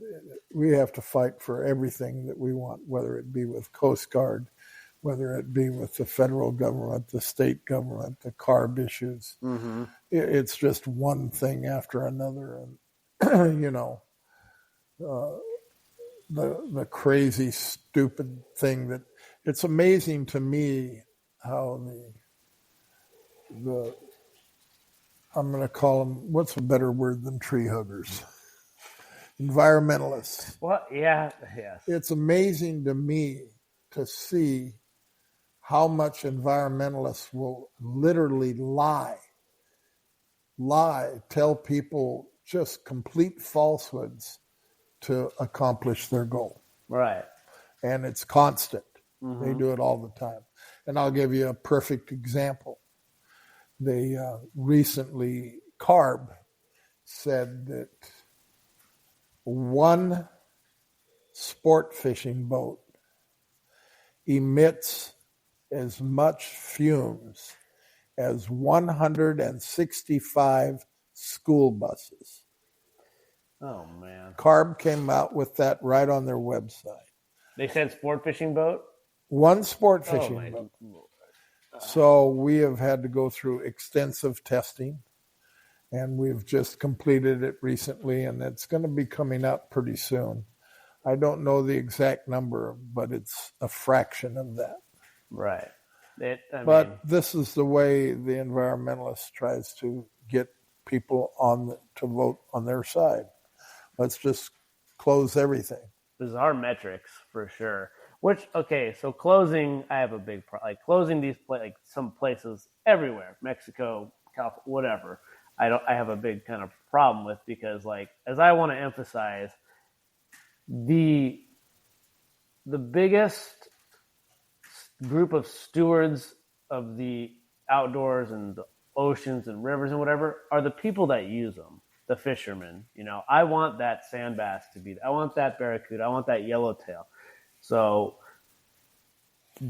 We have to fight for everything that we want, whether it be with Coast Guard, whether it be with the federal government, the state government, the CARB issues. Mm-hmm. It's just one thing after another. And, the crazy, stupid thing that it's amazing to me how the I'm going to call them, what's a better word than tree huggers? Environmentalists. Well, yeah, yes. It's amazing to me to see how much environmentalists will literally lie, tell people just complete falsehoods to accomplish their goal. Right. And it's constant. Mm-hmm. They do it all the time. And I'll give you a perfect example. They recently, CARB said that one sport fishing boat emits as much fumes as 165 school buses. Oh, man. CARB came out with that right on their website. They said sport fishing boat? One sport fishing boat. So we have had to go through extensive testing, and we've just completed it recently, and it's going to be coming out pretty soon. I don't know the exact number, but it's a fraction of that. Right. But this is the way the environmentalist tries to get people to vote on their side. Let's just close everything. Bizarre metrics for sure. So closing, I have a big problem. Like closing these some places everywhere, Mexico, California, whatever. I have a big kind of problem with, because as I want to emphasize, the biggest group of stewards of the outdoors and the oceans and rivers and whatever are the people that use them, the fishermen. I want that sand bass to be, I want that barracuda, I want that yellowtail. So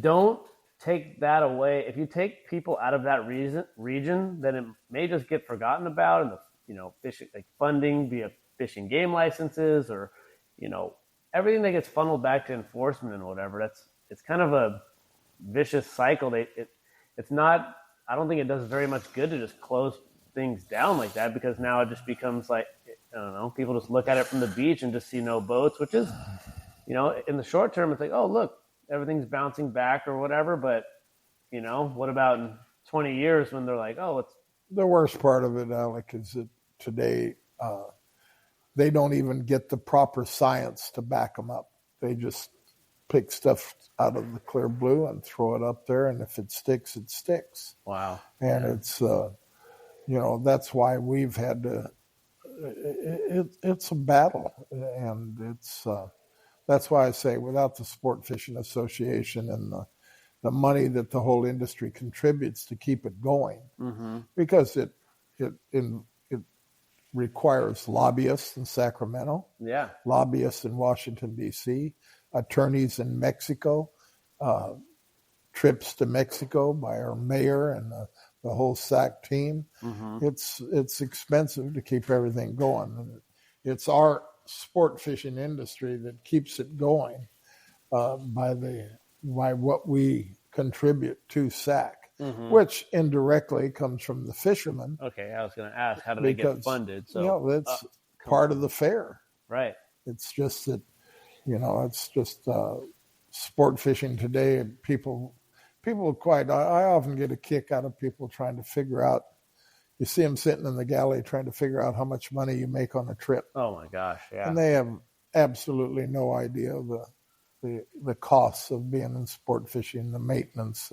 don't take that away. If you take people out of that region, then it may just get forgotten about, and the fishing, like funding via fishing game licenses, or everything that gets funneled back to enforcement and whatever. It's kind of a vicious cycle. It's not I don't think it does very much good to just close things down like that, because now it just becomes like, I don't know, people just look at it from the beach and just see no boats, which is, in the short term, it's like, oh, look, everything's bouncing back or whatever. But, what about in 20 years when they're like, oh, it's The worst part of it, Alec, is that today they don't even get the proper science to back them up. They just pick stuff out of the clear blue and throw it up there, and if it sticks, it sticks. wow. And it's, that's why we've had to. It's a battle, and that's why I say without the Sport Fishing Association and the money that the whole industry contributes to keep it going, because it requires lobbyists in Sacramento, Yeah. lobbyists in Washington, D.C., attorneys in Mexico, trips to Mexico by our mayor and the whole SAC team. It's expensive to keep everything going. And it's our sport fishing industry that keeps it going by what we contribute to SAC, which indirectly comes from the fishermen. Okay, I was going to ask, how do they get funded? So it's part of the fair. Right. It's just that, it's just sport fishing today. People I often get a kick out of people trying to figure out. You see them sitting in the galley trying to figure out how much money you make on a trip. Oh my gosh, yeah. And they have absolutely no idea the costs of being in sport fishing, the maintenance,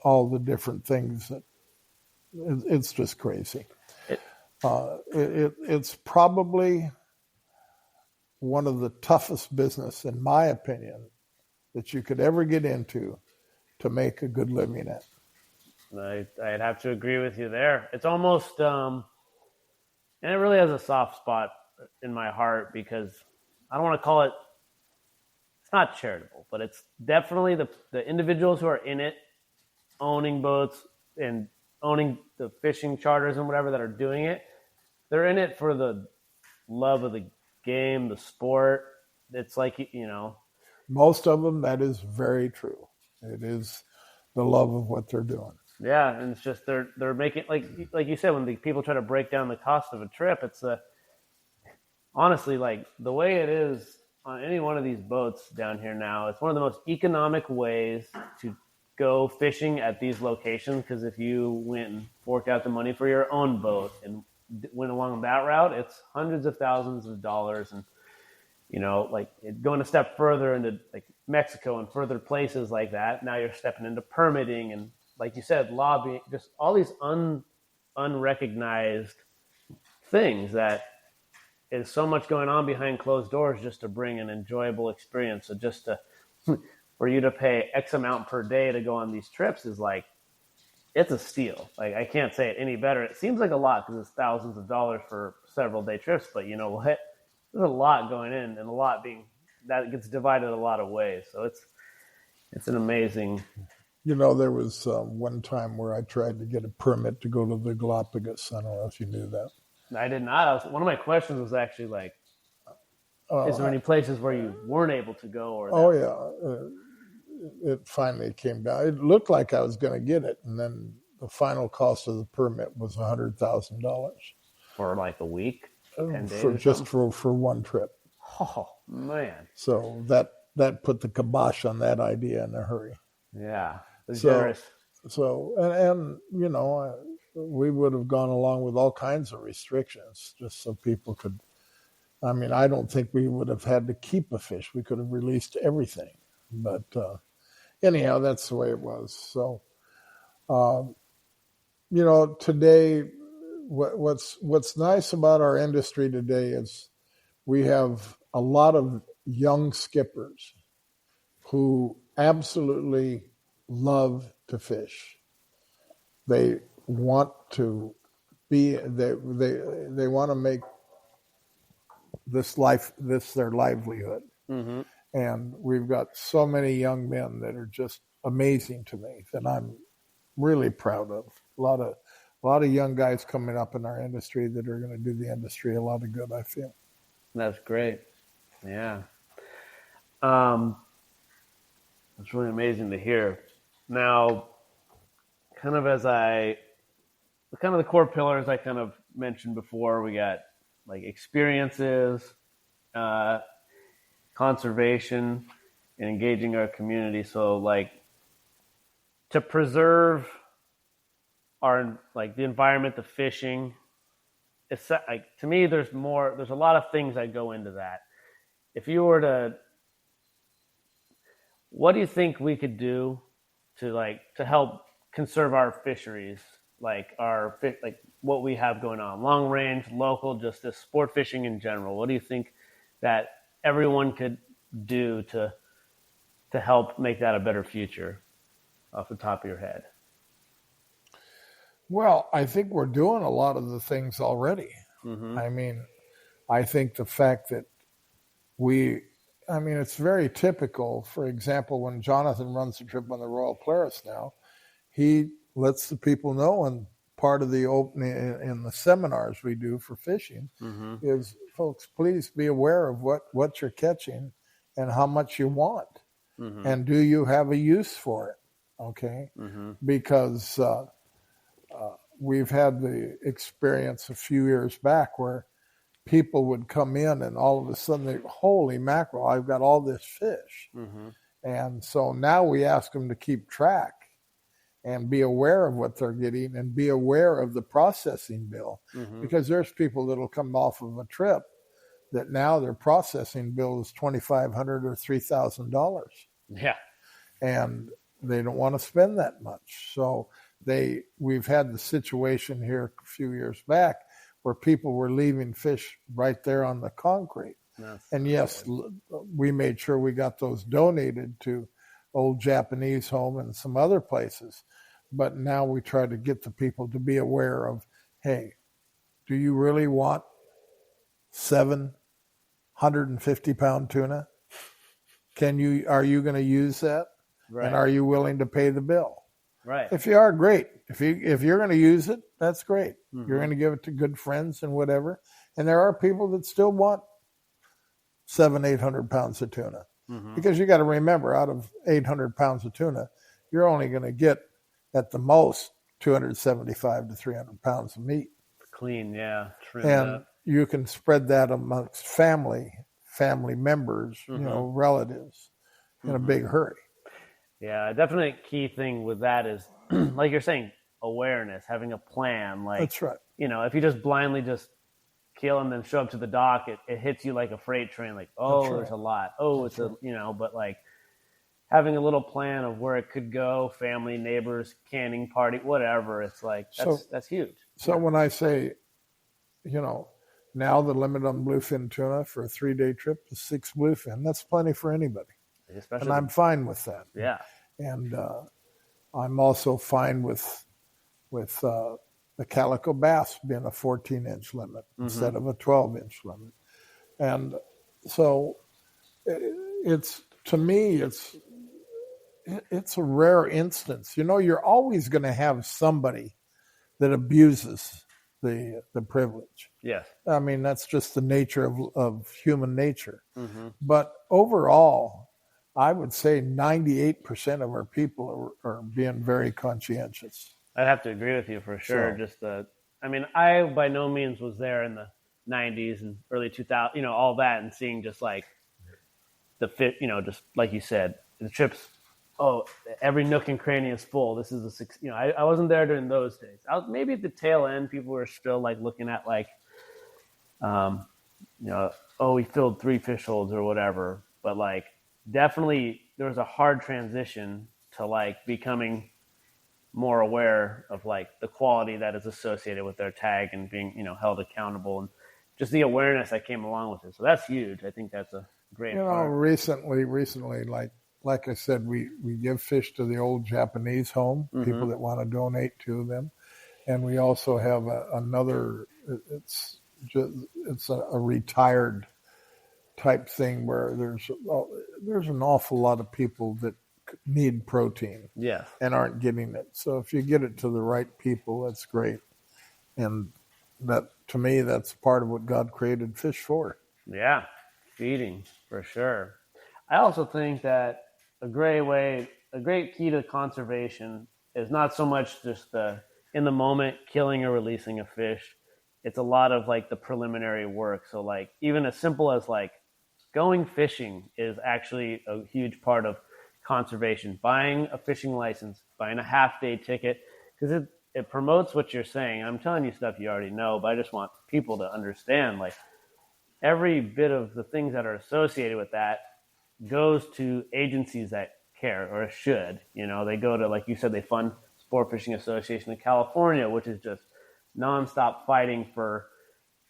all the different things. It's just crazy. It's probably one of the toughest business, in my opinion, that you could ever get into to make a good living at. I'd have to agree with you there. It's almost, and it really has a soft spot in my heart, because I don't want to call it, it's not charitable, but it's definitely the individuals who are in it, owning boats and owning the fishing charters and whatever that are doing it. They're in it for the love of the game, the sport. It's like, most of them, that is very true. It is the love of what they're doing. Yeah, and it's just they're making, like you said, when the people try to break down the cost of a trip, it's honestly, like the way it is on any one of these boats down here now, it's one of the most economic ways to go fishing at these locations. Because if you went and forked out the money for your own boat and went along that route, it's hundreds of thousands of dollars. And going a step further into like Mexico and further places like that, now you're stepping into permitting and, like you said, lobbying, just all these unrecognized things that is so much going on behind closed doors just to bring an enjoyable experience. So just for you to pay X amount per day to go on these trips is like, it's a steal. Like, I can't say it any better. It seems like a lot because it's thousands of dollars for several day trips, but you know what? There's a lot going in, and a lot that gets divided a lot of ways. So it's an amazing. There was one time where I tried to get a permit to go to the Galapagos. I don't know if you knew that. I did not. One of my questions was actually like, is there any places where you weren't able to go? It finally came down. It looked like I was going to get it, and then the final cost of the permit was $100,000 for like a week, 10 days, for one trip. Oh man! So that put the kibosh on that idea in a hurry. Yeah. We would have gone along with all kinds of restrictions just so people could. I mean, I don't think we would have had to keep a fish. We could have released everything. But anyhow, that's the way it was. So, today, what's nice about our industry today is we have a lot of young skippers who absolutely love to fish. They want to they want to make this their livelihood. Mm-hmm. And we've got so many young men that are just amazing to me that I'm really proud of. A lot of young guys coming up in our industry that are going to do the industry a lot of good, I feel. That's great. Yeah. It's really amazing to hear. Now, kind of the core pillars I kind of mentioned before, we got like experiences, conservation, and engaging our community. So like to preserve our like the environment, the fishing. It's like to me, there's a lot of things that go into that. If you were to, what do you think we could do to help conserve our fisheries, like like what we have going on, long range, local, just this sport fishing in general? What do you think that everyone could do to help make that a better future, off the top of your head? Well, I think we're doing a lot of the things already. Mm-hmm. I mean, I think the fact that it's very typical. For example, when Jonathan runs the trip on the LoPreste now, he lets the people know, and part of the opening in the seminars we do for fishing Mm-hmm. is, folks, please be aware of what you're catching and how much you want. Mm-hmm. And do you have a use for it? Okay. Mm-hmm. Because we've had the experience a few years back where people would come in and all of a sudden they, holy mackerel, I've got all this fish. Mm-hmm. And so now we ask them to keep track and be aware of what they're getting and be aware of the processing bill. Mm-hmm. Because there's people that'll come off of a trip that now their processing bill is $2,500 or $3,000. Yeah. And they don't want to spend that much. So we've had the situation here a few years back where people were leaving fish right there on the concrete. And yes, we made sure we got those donated to Old Japanese Home and some other places. But now we try to get the people to be aware of, hey, do you really want 750-pound tuna? Are you going to use that? Right. And are you willing to pay the bill? Right. If you are, great. If you're going to use it, that's great. Mm-hmm. You're going to give it to good friends and whatever. And there are people that still want 700-800 pounds of tuna. Mm-hmm. Because you got to remember, out of 800 pounds of tuna, you're only going to get at the most 275 to 300 pounds of meat. Clean, yeah. And you can spread that amongst family members, Mm-hmm. relatives in a big hurry. Yeah, a definite key thing with that is, like you're saying, awareness, having a plan. Like, That's right. If you just blindly just kill and then show up to the dock, it hits you like a freight train. Like, oh, That's right. there's a lot. Oh, That's it's but like having a little plan of where it could go, family, neighbors, canning party, whatever. It's like, that's huge. So when I say, now the limit on bluefin tuna for a 3-day trip is 6 bluefin, that's plenty for anybody. Especially and I'm fine with that. Yeah. And I'm also fine with the calico bass being a 14-inch limit instead of a 12-inch limit. And so to me, it's a rare instance. You're always going to have somebody that abuses the privilege. Yes. I mean, that's just the nature of human nature. Mm-hmm. But overall, I would say 98% of our people are being very conscientious. I'd have to agree with you for sure. I by no means was there in the 90s and early 2000s, all that, and seeing just like the fit, just like you said, the trips. Oh, every nook and cranny is full. This is I wasn't there during those days. I was maybe at the tail end. People were still like looking at like, we filled 3 fish holds or whatever. But like, definitely there was a hard transition to like becoming more aware of like the quality that is associated with their tag and being, held accountable, and just the awareness that came along with it. So that's huge. I think that's a great part. Recently, like I said, we give fish to the Old Japanese Home, people that want to donate to them. And we also have another, it's a retired type thing where there's an awful lot of people that need protein, and aren't getting it. So if you get it to the right people, that's great. And that, to me, that's part of what God created fish for. Yeah, feeding for sure. I also think that a great key to conservation is not so much just the in the moment killing or releasing a fish. It's a lot of like the preliminary work. So like even as simple as like going fishing is actually a huge part of conservation. Buying a fishing license, buying a half-day ticket, because it promotes what you're saying. I'm telling you stuff you already know, but I just want people to understand like every bit of the things that are associated with that goes to agencies that care or should. They go to, like you said, they fund Sport Fishing Association of California, which is just nonstop fighting for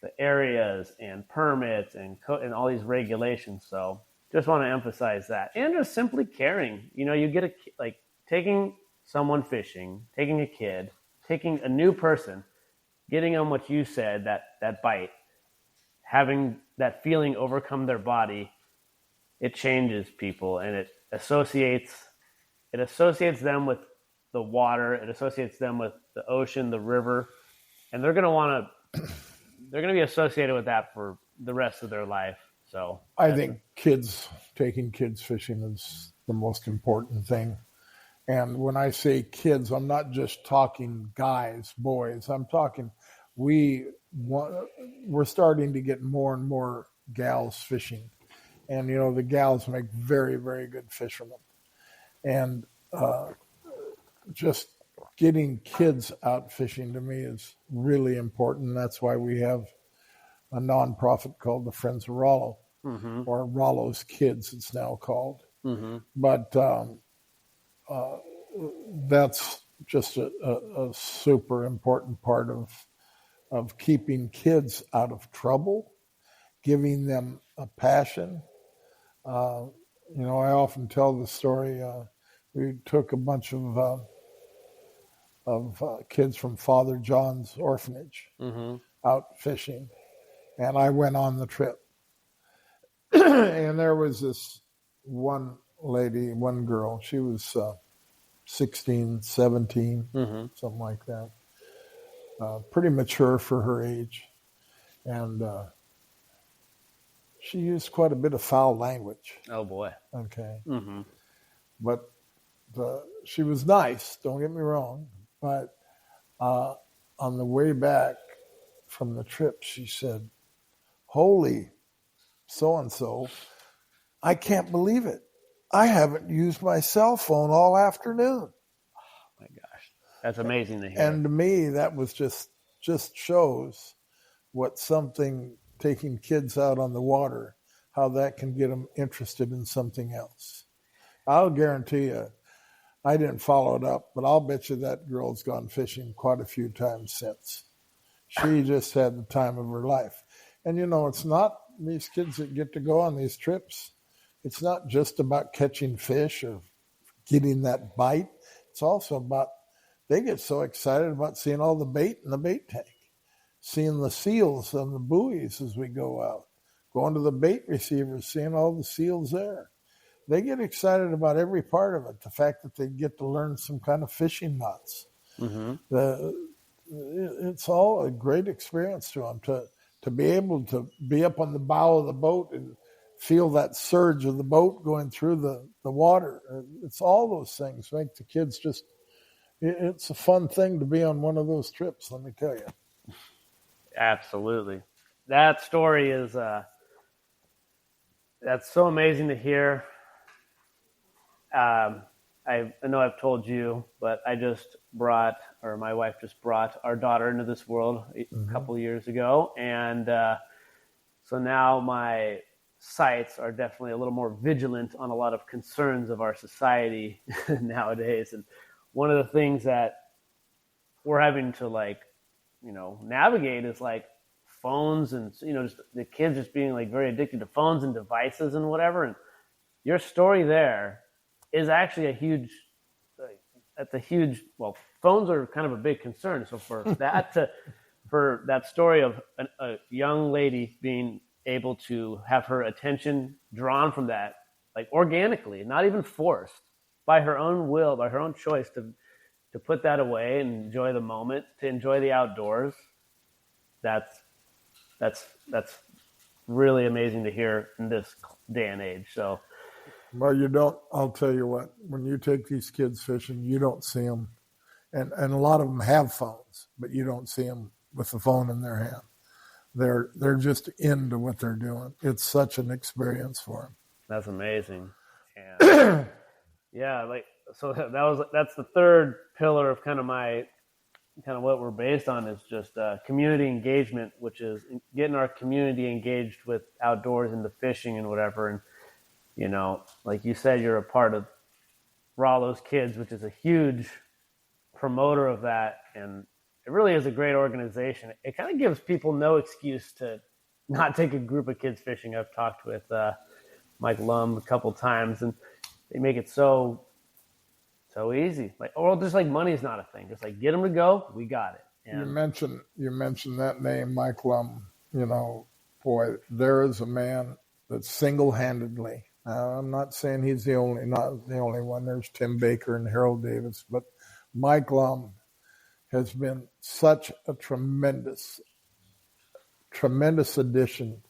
the areas and permits and all these regulations. So just want to emphasize that. And just simply caring. You get like taking someone fishing, taking a kid, taking a new person, getting them what you said, that bite, having that feeling overcome their body, it changes people, and it associates them with the water, it associates them with the ocean, the river, and they're going to be associated with that for the rest of their life. So I think taking kids fishing is the most important thing. And when I say kids, I'm not just talking guys, boys. I'm talking we're starting to get more and more gals fishing. And, the gals make very, very good fishermen. And just getting kids out fishing to me is really important. That's why we have a nonprofit called the Friends of Rollo, or Rollo's Kids, it's now called. But that's just a super important part of keeping kids out of trouble, giving them a passion. I often tell the story. We took a bunch of kids from Father John's orphanage out fishing, and I went on the trip. And there was this one girl. She was 16, 17, something like that. Pretty mature for her age. And she used quite a bit of foul language. Oh, boy. Okay. But she was nice, don't get me wrong. But on the way back from the trip, she said, "Holy so-and-so, I can't believe it. I haven't used my cell phone all afternoon." Oh, my gosh. That's amazing to hear. And to me, that was just shows what taking kids out on the water, how that can get them interested in something else. I'll guarantee you, I didn't follow it up, but I'll bet you that girl's gone fishing quite a few times since. She just had the time of her life. And, it's not these kids that get to go on these trips. It's not just about catching fish or getting that bite. It's also about, they get so excited about seeing all the bait in the bait tank, seeing the seals on the buoys as we go out, going to the bait receivers, seeing all the seals there. They get excited about every part of it. The fact that they get to learn some kind of fishing knots. It's all a great experience to them to be able to be up on the bow of the boat and feel that surge of the boat going through the water. It's all those things make the kids it's a fun thing to be on one of those trips, let me tell you. Absolutely. That story is, that's so amazing to hear. I know I've told you, but my wife just brought our daughter into this world a couple of years ago. And so now my sights are definitely a little more vigilant on a lot of concerns of our society nowadays. And one of the things that we're having to navigate is phones and, just the kids just being very addicted to phones and devices and whatever. And your story there is actually phones are kind of a big concern. So for that story of a young lady being able to have her attention drawn from that, organically, not even forced, by her own will, by her own choice to put that away and enjoy the moment, to enjoy the outdoors, that's really amazing to hear in this day and age. So, well, I'll tell you what, when you take these kids fishing, you don't see them and a lot of them have phones, but you don't see them with the phone in their hand. They're just into what they're doing. It's such an experience for them. That's amazing. And yeah, so that's the third pillar of kind of what we're based on is just community engagement, which is getting our community engaged with outdoors and the fishing and whatever. And, you know, like you said, you're a part of Rollo's Kids, which is a huge promoter of that. And it really is a great organization. It kind of gives people no excuse to not take a group of kids fishing. I've talked with Mike Lum a couple times, and they make it so easy. Just like money's not a thing. Just like get them to go, we got it. And you mentioned that name, Mike Lum. You know, boy, there is a man that single-handedly. I'm not saying he's not the only one. There's Tim Baker and Harold Davis, but Mike Lum has been such a tremendous addition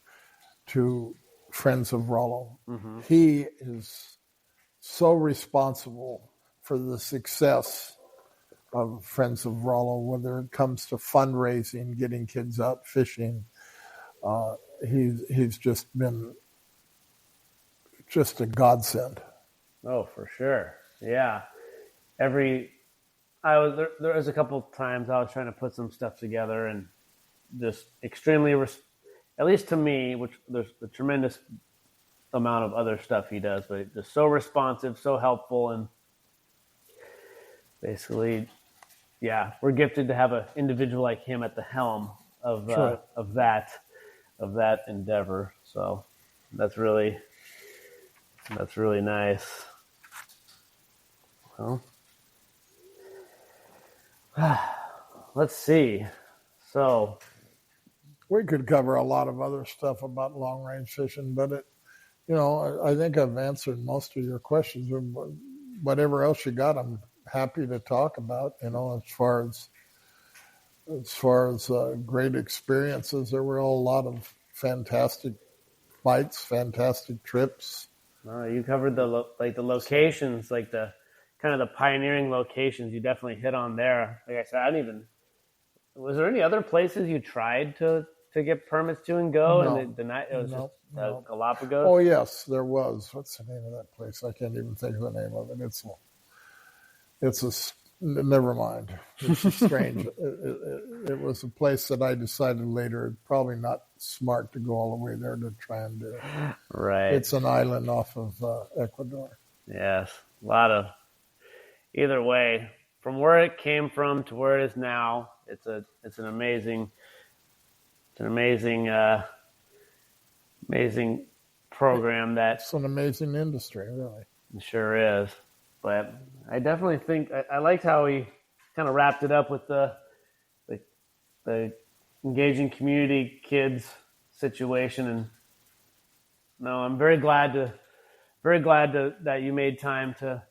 to Friends of Rollo. Mm-hmm. He is so responsible for the success of Friends of Rollo, whether it comes to fundraising, getting kids out fishing. He's just been just a godsend. Oh, for sure. Yeah. There was a couple of times I was trying to put some stuff together and just extremely, at least to me, which there's a tremendous amount of other stuff he does, but just so responsive, so helpful, and basically, yeah, we're gifted to have an individual like him at the helm of Sure. of that endeavor. So that's really nice. Well, let's see. So we could cover a lot of other stuff about long range fishing, but I think I've answered most of your questions. Whatever else you got, I'm happy to talk about. As far as great experiences, there were a lot of fantastic fights, fantastic trips. You covered the locations, like the kind of the pioneering locations. You definitely hit on there. Like I said, was there any other places you tried to get permits to and go? No. And it was No. Galapagos? Oh, yes, there was. What's the name of that place? I can't even think of the name of it. Never mind. It's strange. It was a place that I decided later it's probably not smart to go all the way there to try and do. Right. It's an island off of Ecuador. Yes. Either way, from where it came from to where it is now, it's an amazing program It's an amazing industry, really. It sure is. But I definitely think I liked how he kind of wrapped it up with the engaging community kids situation. And no, I'm very glad that you made time to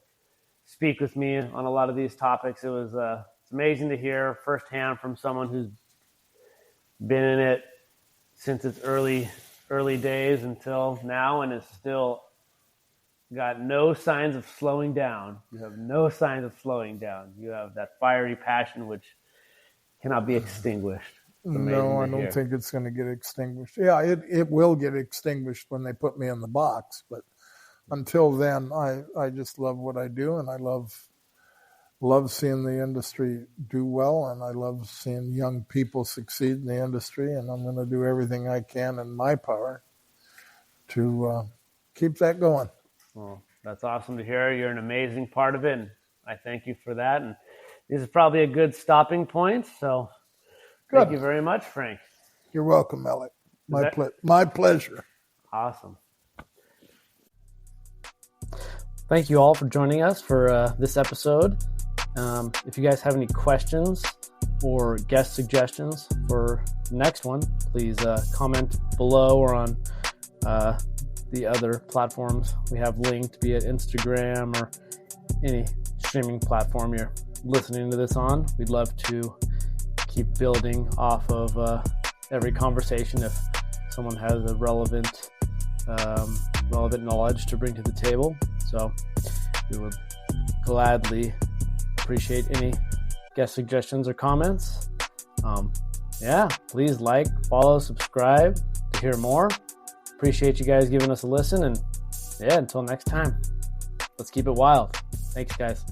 speak with me on a lot of these topics. It's amazing to hear firsthand from someone who's been in it since its early days until now, and is still got no signs of slowing down. You have no signs of slowing down. You have that fiery passion which cannot be extinguished. No, I don't think it's going to get extinguished. Yeah, it will get extinguished when they put me in the box, but until then, I just love what I do, and I love seeing the industry do well, and I love seeing young people succeed in the industry, and I'm going to do everything I can in my power to keep that going. Well, that's awesome to hear. You're an amazing part of it, and I thank you for that. And this is probably a good stopping point, so thank you very much, Frank. You're welcome, Alec. My pleasure. Awesome. Thank you all for joining us for this episode. If you guys have any questions or guest suggestions for the next one, please comment below or on the other platforms we have linked, be it Instagram or any streaming platform you're listening to this on. We'd love to keep building off of every conversation if someone has a relevant knowledge to bring to the table. So we would gladly appreciate any guest suggestions or comments. Yeah, please like, follow, subscribe to hear more. Appreciate you guys giving us a listen. And yeah, until next time, let's keep it wild. Thanks, guys.